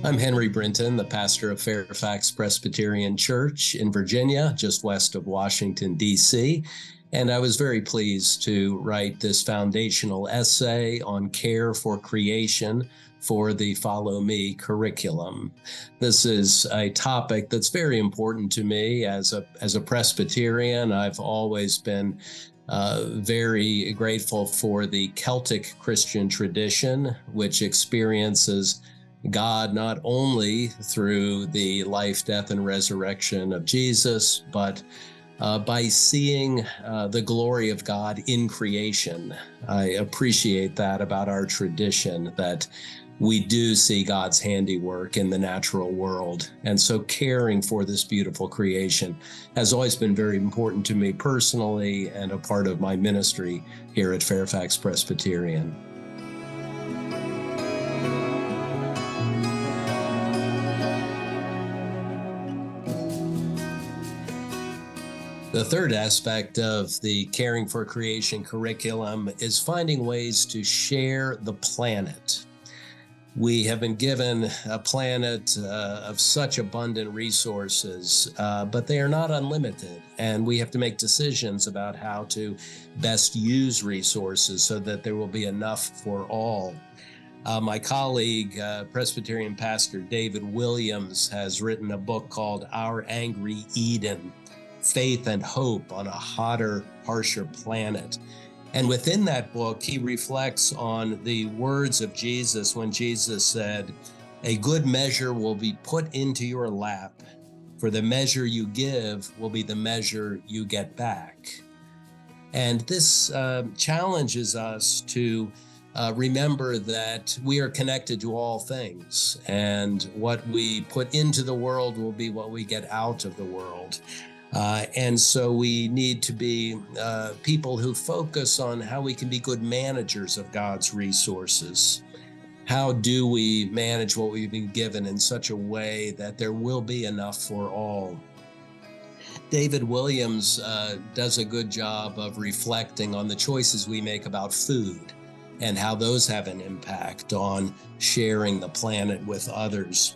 I'm Henry Brinton, the pastor of Fairfax Presbyterian Church in Virginia, just west of Washington, D.C., and I was very pleased to write this foundational essay on care for creation for the Follow Me curriculum. This is a topic that's very important to me as a Presbyterian. I've always been very grateful for the Celtic Christian tradition, which experiences God not only through the life, death, and resurrection of Jesus, but by seeing the glory of God in creation. I appreciate that about our tradition, that we do see God's handiwork in the natural world. And so caring for this beautiful creation has always been very important to me personally and a part of my ministry here at Fairfax Presbyterian. The third aspect of the Caring for Creation curriculum is finding ways to share the planet. We have been given a planet of such abundant resources, but they are not unlimited, and we have to make decisions about how to best use resources so that there will be enough for all. My colleague, Presbyterian pastor David Williams, has written a book called Our Angry Eden: Faith and Hope on a Hotter, Harsher Planet. And within that book, he reflects on the words of Jesus when Jesus said, "A good measure will be put into your lap, for the measure you give will be the measure you get back." And this challenges us to remember that we are connected to all things, and what we put into the world will be what we get out of the world. And so we need to be people who focus on how we can be good managers of God's resources. How do we manage what we've been given in such a way that there will be enough for all? David Williams does a good job of reflecting on the choices we make about food and how those have an impact on sharing the planet with others.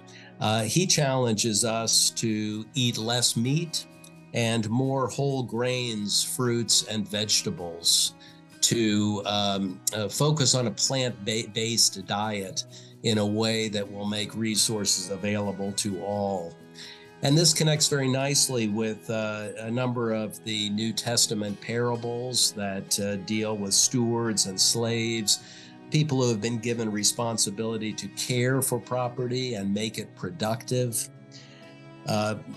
He challenges us to eat less meat and more whole grains, fruits, and vegetables, to focus on a plant-based diet in a way that will make resources available to all. And this connects very nicely with a number of the New Testament parables that deal with stewards and slaves, people who have been given responsibility to care for property and make it productive.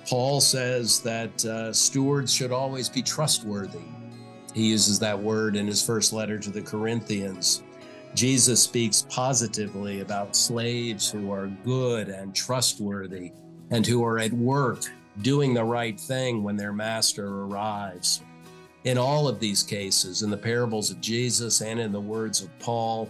Paul says that stewards should always be trustworthy. He uses that word in his first letter to the Corinthians. Jesus speaks positively about slaves who are good and trustworthy and who are at work doing the right thing when their master arrives. In all of these cases, in the parables of Jesus and in the words of Paul,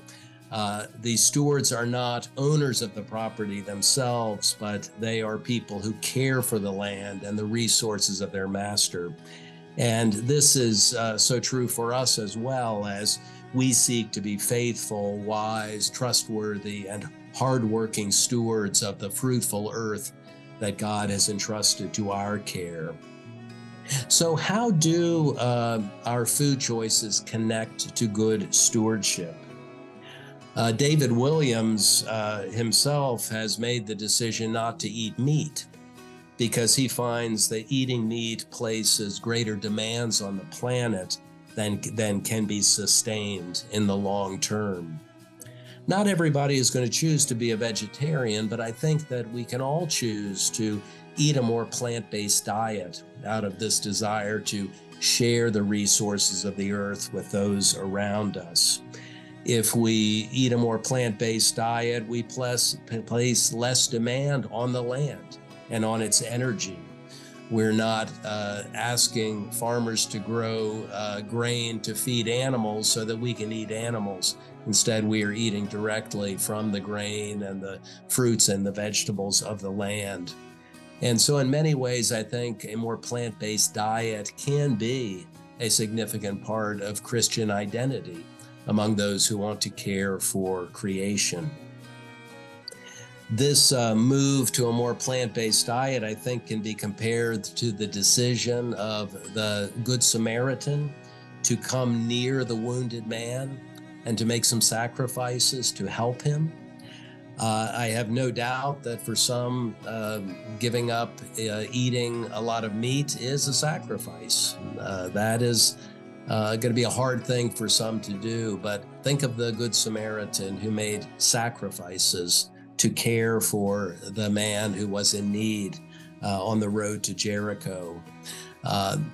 the stewards are not owners of the property themselves, but they are people who care for the land and the resources of their master. And this is so true for us as well, as we seek to be faithful, wise, trustworthy, and hardworking stewards of the fruitful earth that God has entrusted to our care. So how do our food choices connect to good stewardship? David Williams himself has made the decision not to eat meat because he finds that eating meat places greater demands on the planet than can be sustained in the long term. Not everybody is going to choose to be a vegetarian, but I think that we can all choose to eat a more plant-based diet out of this desire to share the resources of the earth with those around us. If we eat a more plant-based diet, we place less demand on the land and on its energy. We're not asking farmers to grow grain to feed animals so that we can eat animals. Instead, we are eating directly from the grain and the fruits and the vegetables of the land. And so in many ways, I think a more plant-based diet can be a significant part of Christian identity among those who want to care for creation. This move to a more plant-based diet, I think, can be compared to the decision of the Good Samaritan to come near the wounded man and to make some sacrifices to help him. I have no doubt that for some, giving up eating a lot of meat is a sacrifice. That is going to be a hard thing for some to do, but think of the Good Samaritan who made sacrifices to care for the man who was in need on the road to Jericho.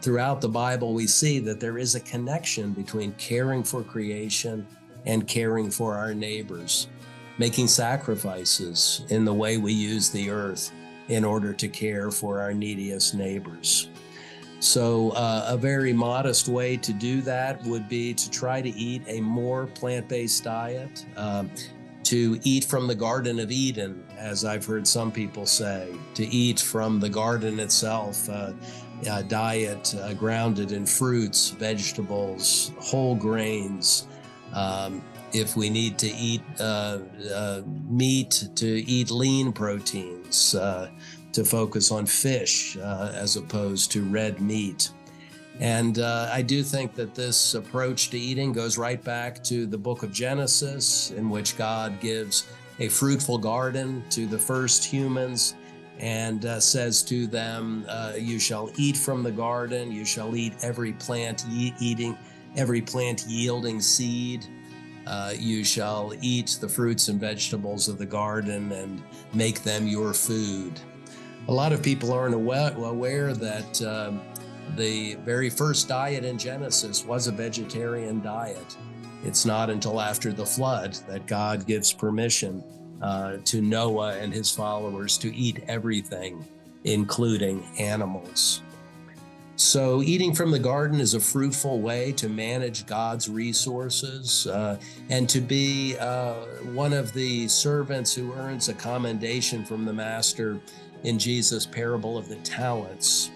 Throughout the Bible, we see that there is a connection between caring for creation and caring for our neighbors, making sacrifices in the way we use the earth in order to care for our neediest neighbors. So a very modest way to do that would be to try to eat a more plant-based diet, to eat from the Garden of Eden, as I've heard some people say, to eat from the garden itself, a diet grounded in fruits, vegetables, whole grains. If we need to eat meat, to eat lean proteins, to focus on fish as opposed to red meat. And I do think that this approach to eating goes right back to the book of Genesis, in which God gives a fruitful garden to the first humans and says to them, you shall eat from the garden, you shall eat every plant yielding seed. You shall eat the fruits and vegetables of the garden and make them your food. A lot of people aren't aware that the very first diet in Genesis was a vegetarian diet. It's not until after the flood that God gives permission to Noah and his followers to eat everything, including animals. So eating from the garden is a fruitful way to manage God's resources and to be one of the servants who earns a commendation from the master in Jesus' parable of the talents.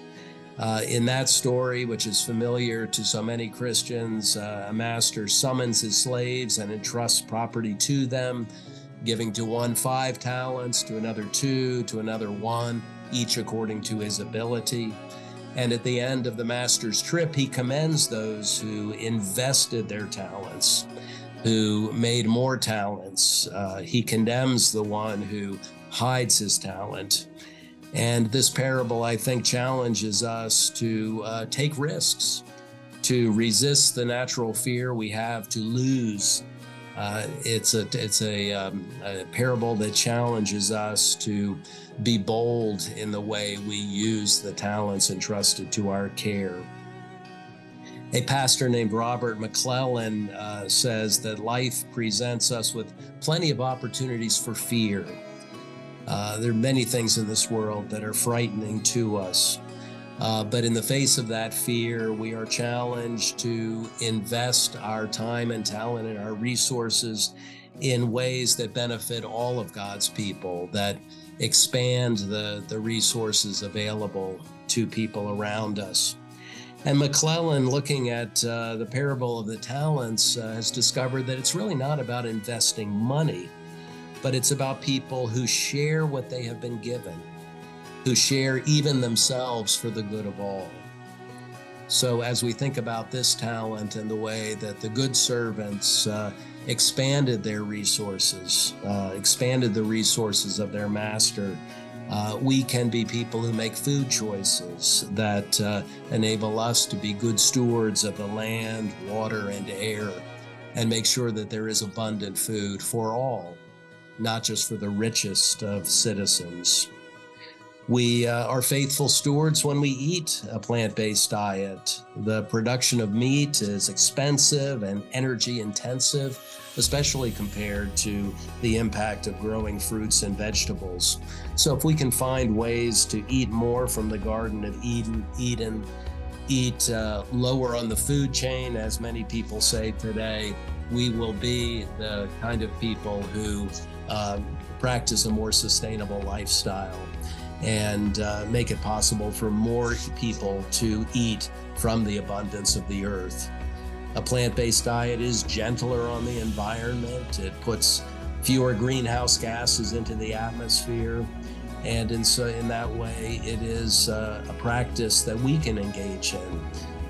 In that story, which is familiar to so many Christians, a master summons his slaves and entrusts property to them, giving to one 5 talents, to another 2, to another 1, each according to his ability. And at the end of the master's trip, he commends those who invested their talents, who made more talents. He condemns the one who hides his talent. And this parable, I think, challenges us to take risks, to resist the natural fear we have to lose. It's a parable that challenges us to be bold in the way we use the talents entrusted to our care. A pastor named Robert McClellan says that life presents us with plenty of opportunities for fear. There are many things in this world that are frightening to us. But in the face of that fear, we are challenged to invest our time and talent and our resources in ways that benefit all of God's people, that expand the resources available to people around us. And McClellan, looking at the parable of the talents, has discovered that it's really not about investing money, but it's about people who share what they have been given, who share even themselves for the good of all. So as we think about this talent and the way that the good servants expanded their resources, expanded the resources of their master, we can be people who make food choices that enable us to be good stewards of the land, water, and air, and make sure that there is abundant food for all, not just for the richest of citizens. We are faithful stewards when we eat a plant-based diet. The production of meat is expensive and energy intensive, especially compared to the impact of growing fruits and vegetables. So if we can find ways to eat more from the Garden of Eden, eat lower on the food chain, as many people say today, we will be the kind of people who practice a more sustainable lifestyle and make it possible for more people to eat from the abundance of the earth. A plant-based diet is gentler on the environment. It puts fewer greenhouse gases into the atmosphere. And in that way, it is a practice that we can engage in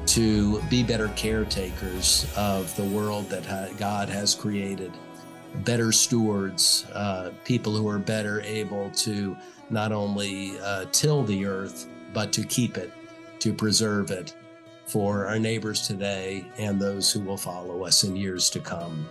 to be better caretakers of the world that God has created, better stewards, people who are better able to not only till the earth, but to keep it, to preserve it for our neighbors today and those who will follow us in years to come.